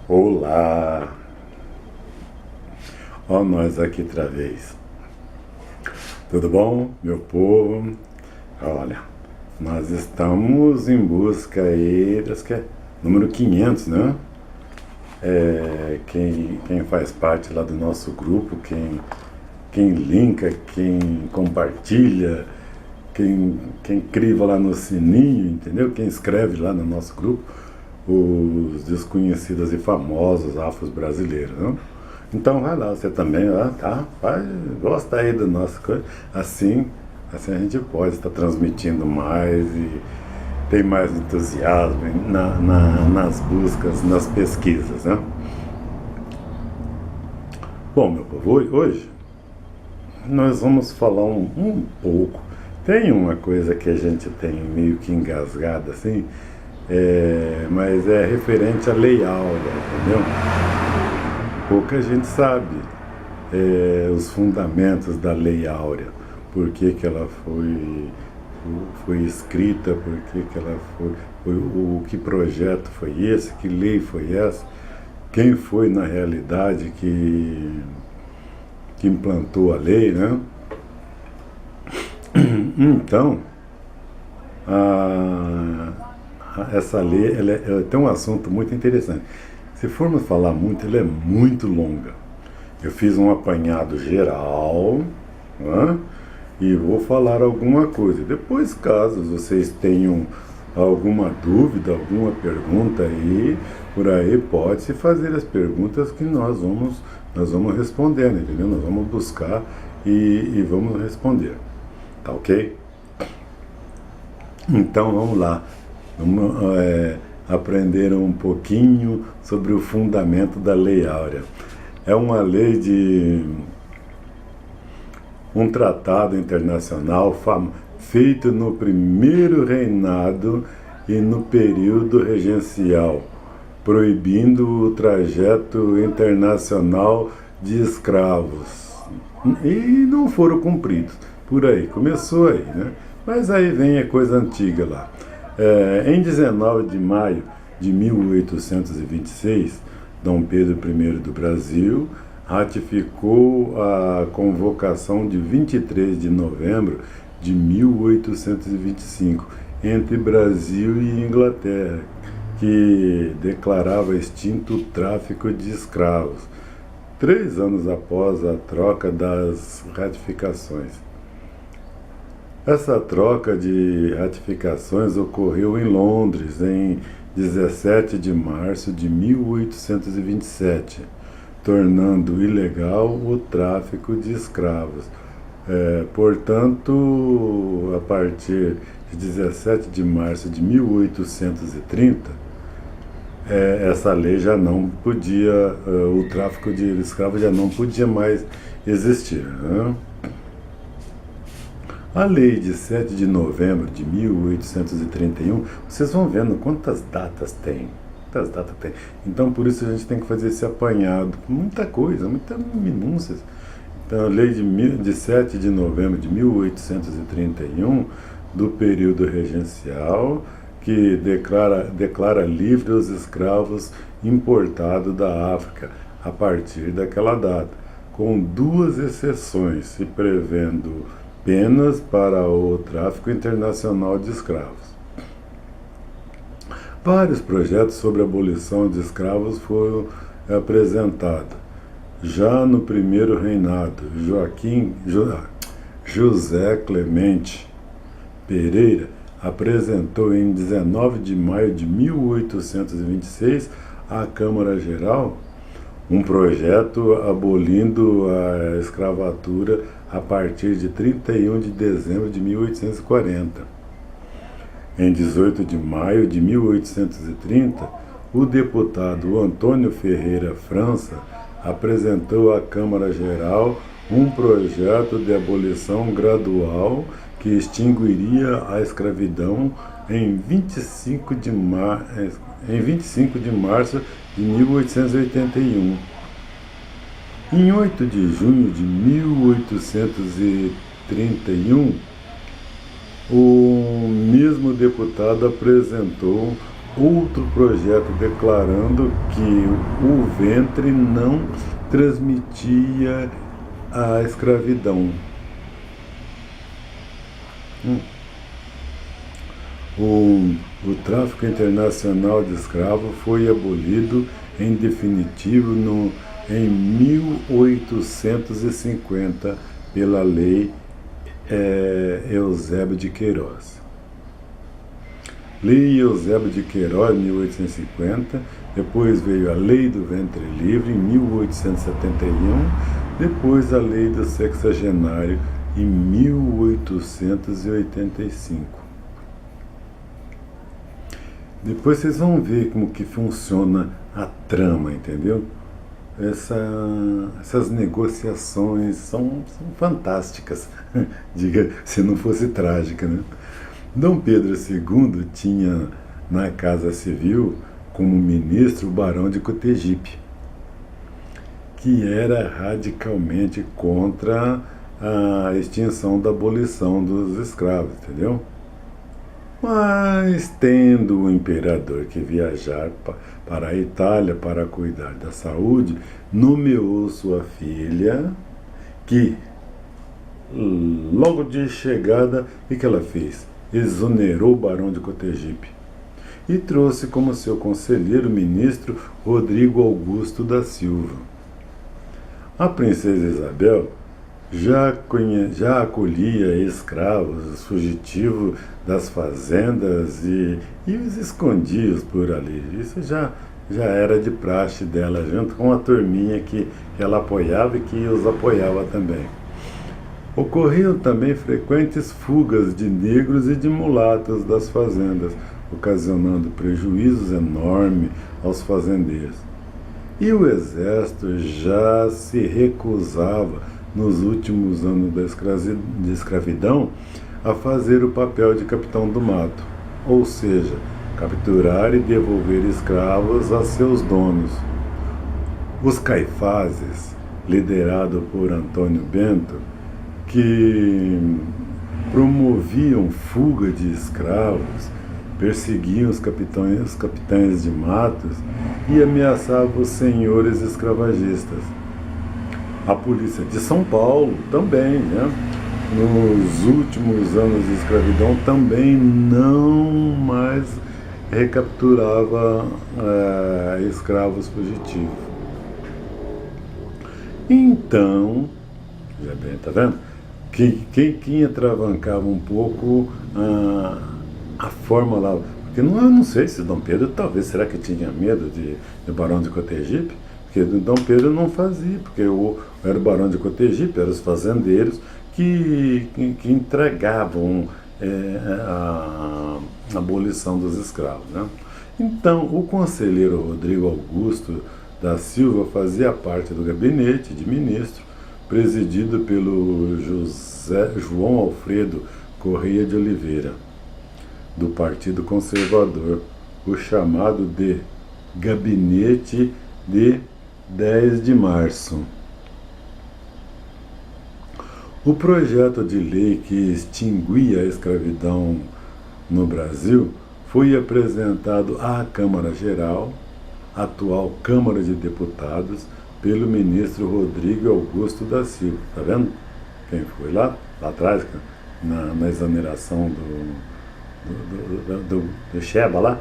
Olá, ó nós aqui outra vez. Tudo bom, meu povo? Olha, nós estamos em busca aí das que é número 500, né? Quem faz parte lá do nosso grupo, quem linka, quem compartilha, quem criva lá no sininho, entendeu? Quem escreve lá no nosso grupo, os desconhecidos e famosos afros brasileiros, né? Então vai lá, você também, tá? Gosta aí do nosso coisa. Assim a gente pode estar transmitindo mais e tem mais entusiasmo nas buscas, nas pesquisas, né? Bom, meu povo, hoje nós vamos falar um pouco. Tem uma coisa que a gente tem meio que engasgada assim, mas é referente à Lei Áurea, entendeu? Pouca gente sabe os fundamentos da Lei Áurea, por que ela foi escrita, por que ela o que projeto foi esse, que lei foi essa, quem foi na realidade que implantou a lei, né? Então, essa lei ela tem um assunto muito interessante. Se formos falar muito, ela é muito longa. Eu fiz um apanhado geral, né? E vou falar alguma coisa. Depois, caso vocês tenham alguma dúvida, alguma pergunta aí, por aí pode-se fazer as perguntas que nós vamos respondendo, entendeu? Nós vamos buscar e vamos responder. Tá ok? Então vamos lá. Vamos aprender um pouquinho sobre o fundamento da Lei Áurea. É uma lei de um tratado internacional feito no primeiro reinado e no período regencial, proibindo o trajeto internacional de escravos. E não foram cumpridos. Por aí, começou aí, né? Mas aí vem a coisa antiga lá. Em 19 de maio de 1826, Dom Pedro I do Brasil ratificou a convocação de 23 de novembro de 1825 entre Brasil e Inglaterra, que declarava extinto o tráfico de escravos, 3 anos após a troca das ratificações. Essa troca de ratificações ocorreu em Londres, em 17 de março de 1827, tornando ilegal o tráfico de escravos. Portanto, a partir de 17 de março de 1830, essa lei já não podia, o tráfico de escravos já não podia mais existir, né? A lei de 7 de novembro de 1831, vocês vão vendo quantas datas tem. Então, por isso a gente tem que fazer esse apanhado. Muita coisa, muitas minúcias. Então, a lei de 7 de novembro de 1831, do período regencial, que declara livre os escravos importados da África a partir daquela data, com 2 exceções, se prevendo penas para o tráfico internacional de escravos. Vários projetos sobre a abolição de escravos foram apresentados. Já no primeiro reinado, José Clemente Pereira apresentou em 19 de maio de 1826 à Câmara Geral um projeto abolindo a escravatura a partir de 31 de dezembro de 1840. Em 18 de maio de 1830, o deputado Antônio Ferreira França apresentou à Câmara Geral um projeto de abolição gradual que extinguiria a escravidão em 25 de março de 1881. Em 8 de junho de 1831, o mesmo deputado apresentou outro projeto declarando que o ventre não transmitia a escravidão. O tráfico internacional de escravos foi abolido em definitivo em 1850 pela Lei Eusébio de Queiroz. Lei Eusébio de Queiroz, 1850, depois veio a Lei do Ventre Livre, em 1871, depois a Lei do Sexagenário, em 1885. Depois vocês vão ver como que funciona a trama, entendeu? Essas negociações são fantásticas, diga, se não fosse trágica, né? Dom Pedro II tinha na Casa Civil como ministro o Barão de Cotegipe, que era radicalmente contra a extinção da abolição dos escravos, entendeu? Mas, tendo o imperador que viajar para a Itália para cuidar da saúde, nomeou sua filha, que, logo de chegada, o que ela fez? Exonerou o Barão de Cotegipe e trouxe como seu conselheiro o ministro Rodrigo Augusto da Silva. A princesa Isabel já acolhia escravos fugitivos das fazendas e os escondia por ali. Isso já era de praxe dela, junto com a turminha que ela apoiava e que os apoiava também. Ocorriam também frequentes fugas de negros e de mulatos das fazendas, ocasionando prejuízos enormes aos fazendeiros. E o exército já se recusava, nos últimos anos da escravidão, a fazer o papel de capitão do mato, ou seja, capturar e devolver escravos a seus donos. Os Caifases, liderado por Antônio Bento, que promoviam fuga de escravos, perseguiam os capitães de matos e ameaçavam os senhores escravagistas. A polícia de São Paulo também, né? Nos últimos anos de escravidão, também não mais recapturava escravos fugitivos. Então, já bem, tá vendo? Quem atravancava um pouco a forma lá, porque eu não sei se Dom Pedro, talvez, será que tinha medo de Barão de Cotegipe? Porque Dom Pedro não fazia, porque era o Barão de Cotegipe, eram os fazendeiros que entregavam a abolição dos escravos, né? Então, o conselheiro Rodrigo Augusto da Silva fazia parte do gabinete de ministro, presidido pelo João Alfredo Correia de Oliveira, do Partido Conservador, o chamado de Gabinete de 10 de março. O projeto de lei que extinguia a escravidão no Brasil foi apresentado à Câmara Geral, atual Câmara de Deputados, pelo ministro Rodrigo Augusto da Silva. Tá vendo? Quem foi lá atrás, na exoneração do Sheba lá?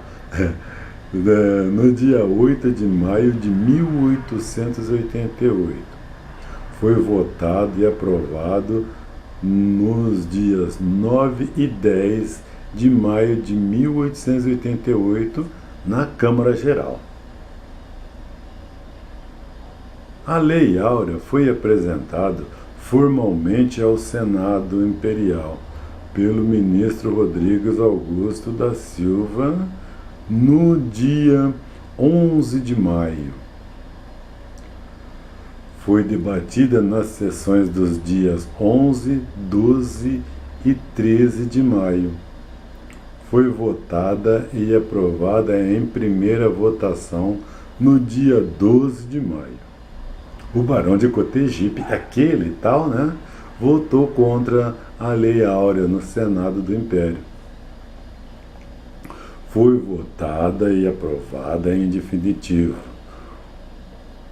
No dia 8 de maio de 1888. Foi votado e aprovado nos dias 9 e 10 de maio de 1888 na Câmara Geral. A Lei Áurea foi apresentada formalmente ao Senado Imperial pelo ministro Rodrigues Augusto da Silva no dia 11 de maio. Foi debatida nas sessões dos dias 11, 12 e 13 de maio. Foi votada e aprovada em primeira votação no dia 12 de maio. O Barão de Cotegipe, aquele e tal, né, votou contra a Lei Áurea no Senado do Império. foi votada e aprovada em definitivo,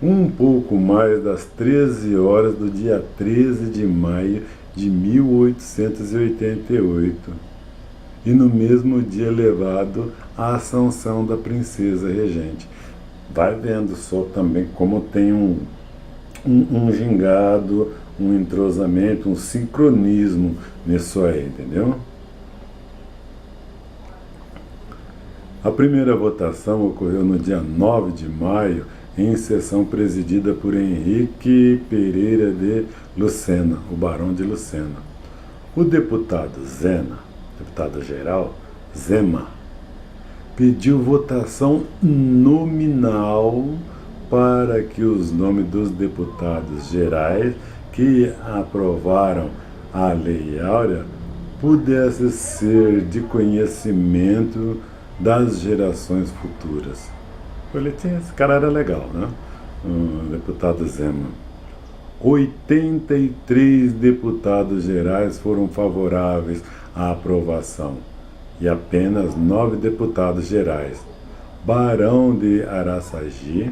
um pouco mais das 13 horas do dia 13 de maio de 1888, e no mesmo dia levado à Assunção da Princesa Regente. Vai vendo só também como tem um gingado, um entrosamento, um sincronismo nisso aí, entendeu? A primeira votação ocorreu no dia 9 de maio, em sessão presidida por Henrique Pereira de Lucena, o Barão de Lucena. O deputado Zena, deputado-geral Zema, pediu votação nominal para que os nomes dos deputados gerais que aprovaram a Lei Áurea pudessem ser de conhecimento das gerações futuras. Esse cara era legal, né? O deputado Zema. 83 deputados gerais foram favoráveis à aprovação e apenas 9 deputados gerais: Barão de Araçagi,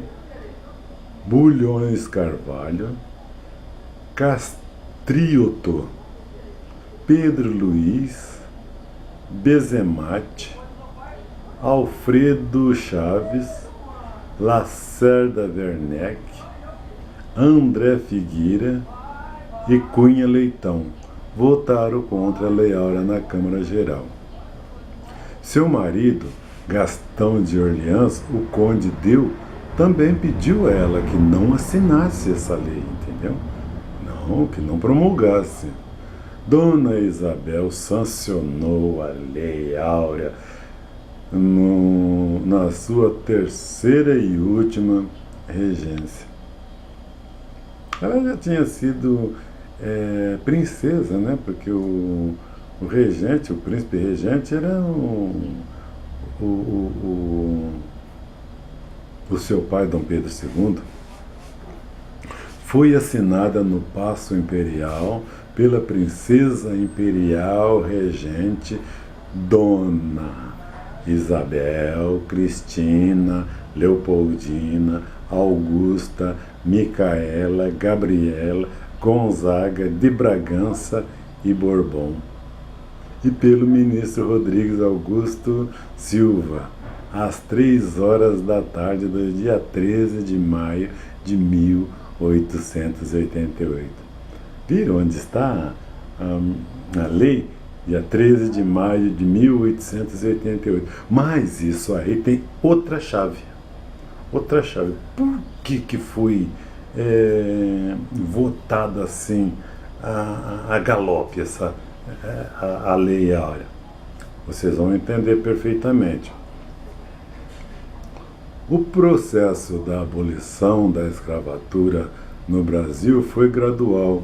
Bulhões Carvalho, Castrioto, Pedro Luiz, Bezemate, Alfredo Chaves, Lacerda Werneck, André Figueira e Cunha Leitão votaram contra a Lei Áurea na Câmara Geral. Seu marido, Gastão de Orleans, o Conde Deu, também pediu a ela que não assinasse essa lei, entendeu? Não, que não promulgasse. Dona Isabel sancionou a Lei Áurea na sua terceira e última regência. Ela já tinha sido princesa, né? Porque o regente, o príncipe regente, era o seu pai, Dom Pedro II. Foi assinada no Paço Imperial pela princesa imperial regente Dona Isabel, Cristina, Leopoldina, Augusta, Micaela, Gabriela, Gonzaga de Bragança e Bourbon, e pelo ministro Rodrigues Augusto Silva, às 3 horas da tarde do dia 13 de maio de 1888. Viram onde está a lei? Dia 13 de maio de 1888. Mas isso aí tem outra chave. Outra chave. Por que foi votada assim a galope a Lei Áurea? Vocês vão entender perfeitamente. O processo da abolição da escravatura no Brasil foi gradual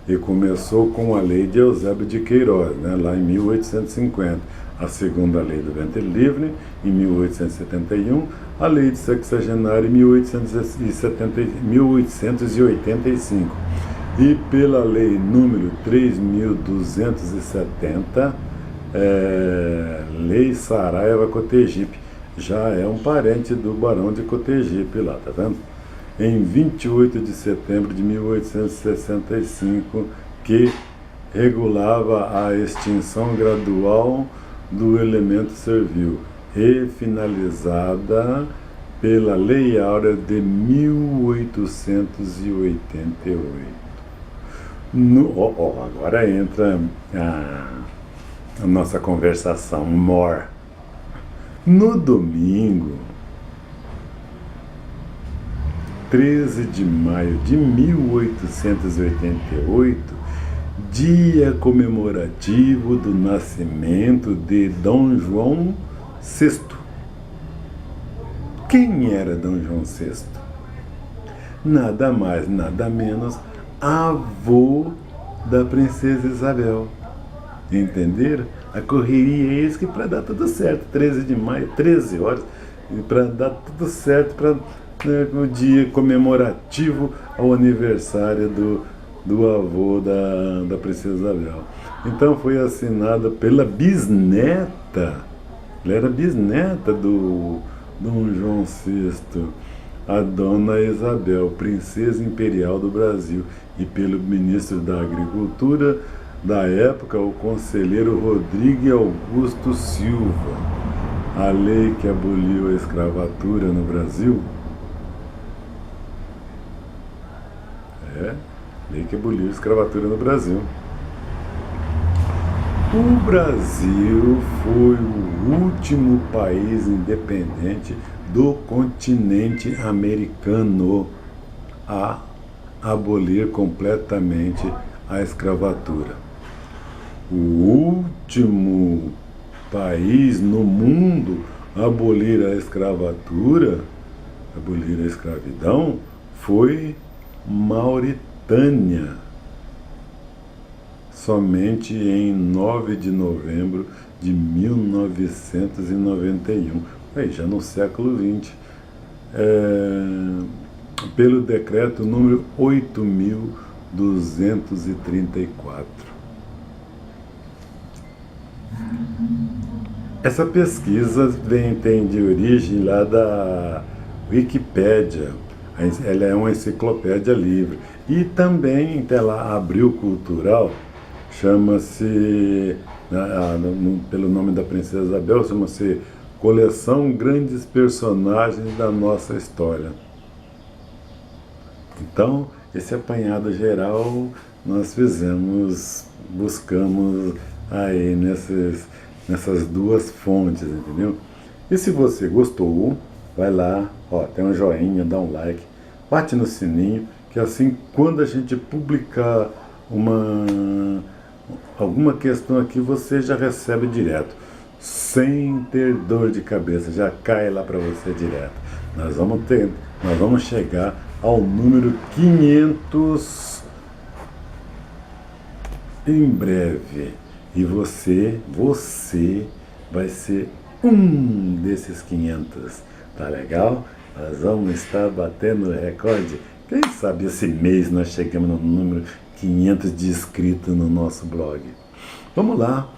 e começou com a Lei de Eusébio de Queiroz, né, lá em 1850, a segunda Lei do Ventre Livre, em 1871, a Lei de Sexagenário, em 1885, e pela Lei número 3.270, Lei Saraiva Cotegipe, já é um parente do Barão de Cotegipe lá, tá vendo? Em 28 de setembro de 1865, que regulava a extinção gradual do elemento servil, e finalizada pela Lei Áurea de 1888. Agora entra a nossa conversação more. No domingo, 13 de maio de 1888, dia comemorativo do nascimento de Dom João VI. Quem era Dom João VI? Nada mais, nada menos, avô da princesa Isabel. Entenderam? A correria é isso, que para dar tudo certo, 13 de maio, 13 horas, para dar tudo certo, para no dia comemorativo ao aniversário do avô da princesa Isabel. Então foi assinada pela bisneta Ela era bisneta do Dom João VI, a Dona Isabel, princesa imperial do Brasil, e pelo ministro da Agricultura da época, o conselheiro Rodrigo Augusto Silva. A lei que aboliu a escravatura no Brasil, lei que aboliu a escravatura no Brasil. O Brasil foi o último país independente do continente americano a abolir completamente a escravatura. O último país no mundo a abolir a escravatura, abolir a escravidão, foi Mauritânia. Somente em 9 de novembro de 1991, aí já no século XX, pelo decreto número 8.234. Essa pesquisa tem de origem lá da Wikipédia. Ela é uma enciclopédia livre. E também pela Abril Cultural, chama-se, pelo nome da Princesa Isabel, chama-se Coleção Grandes Personagens da Nossa História. Então, esse apanhado geral nós buscamos aí nessas duas fontes, entendeu? E se você gostou, vai lá, tem um joinha, dá um like, bate no sininho, que assim, quando a gente publicar alguma questão aqui, você já recebe direto, sem ter dor de cabeça, já cai lá para você direto. Nós vamos chegar ao número 500 em breve. E você vai ser um desses 500. Tá legal? Nós vamos estar batendo o recorde. Quem sabe esse mês nós chegamos no número 500 de inscritos no nosso blog. Vamos lá.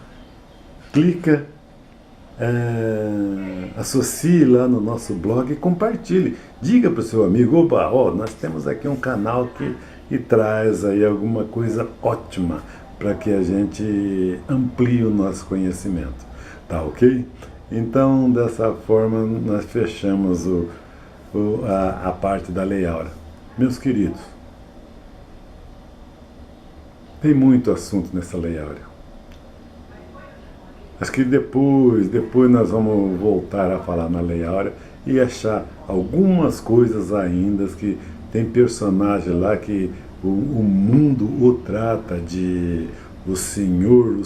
Clica, associe lá no nosso blog e compartilhe. Diga para o seu amigo, opa, nós temos aqui um canal que traz aí alguma coisa ótima para que a gente amplie o nosso conhecimento. Tá ok? Então, dessa forma, nós fechamos a parte da Lei Áurea. Meus queridos, tem muito assunto nessa Lei Áurea. Acho que depois nós vamos voltar a falar na Lei Áurea e achar algumas coisas ainda que tem personagem lá que o mundo o trata de o Senhor,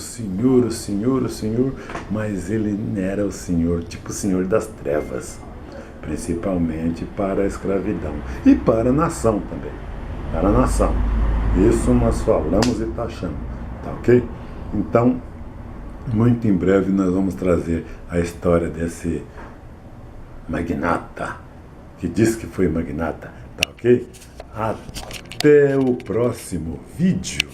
mas ele era o Senhor, tipo o Senhor das Trevas, principalmente para a escravidão e para a nação também, para a nação. Isso nós falamos e taxamos, tá ok? Então, muito em breve nós vamos trazer a história desse magnata, que diz que foi magnata, tá ok? Até o próximo vídeo.